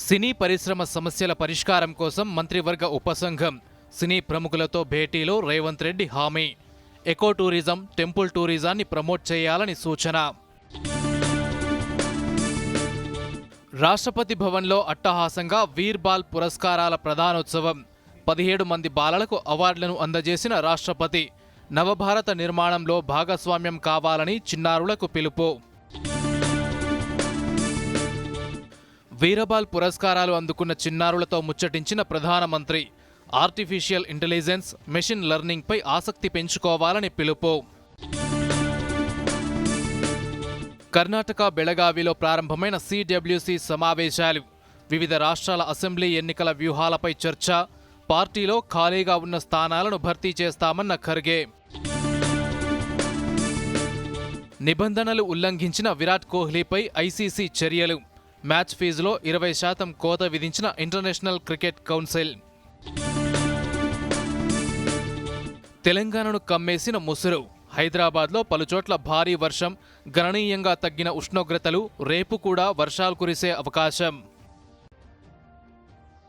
సినీ పరిశ్రమ సమస్యల పరిష్కారం కోసం మంత్రివర్గ ఉపసంఘం సినీ ప్రముఖులతో భేటీలో రేవంత్ రెడ్డి హామీ. ఎకో టూరిజం, టెంపుల్ టూరిజాన్ని ప్రమోట్ చేయాలని సూచన. రాష్ట్రపతి భవన్లో అట్టహాసంగా వీర్ బాల్ పురస్కారాల ప్రధానోత్సవం. 17 మంది బాలలకు అవార్డులను అందజేసిన రాష్ట్రపతి. నవభారత నిర్మాణంలో భాగస్వామ్యం కావాలని చిన్నారులకు పిలుపు. వీరబాల్ పురస్కారాలు అందుకున్న చిన్నారులతో ముచ్చటించిన ప్రధానమంత్రి. ఆర్టిఫిషియల్ ఇంటెలిజెన్స్, మెషిన్ లెర్నింగ్పై ఆసక్తి పెంచుకోవాలని పిలుపు. కర్ణాటక బెళగావిలో ప్రారంభమైన సిడబ్ల్యూసి సమావేశాలు. వివిధ రాష్ట్రాల అసెంబ్లీ ఎన్నికల వ్యూహాలపై చర్చ. పార్టీలో ఖాళీగా ఉన్న స్థానాలను భర్తీ చేస్తామన్న ఖర్గే. నిబంధనలు ఉల్లంఘించిన విరాట్ కోహ్లీపై ఐసీసీ చర్యలు. మ్యాచ్ ఫీజులో 20% కోత విధించిన ఇంటర్నేషనల్ క్రికెట్ కౌన్సిల్. తెలంగాణను కమ్మేసిన ముసురు. హైదరాబాద్లో పలుచోట్ల భారీ వర్షం. గణనీయంగా తగ్గిన ఉష్ణోగ్రతలు. రేపు కూడా వర్షాలు కురిసే అవకాశం.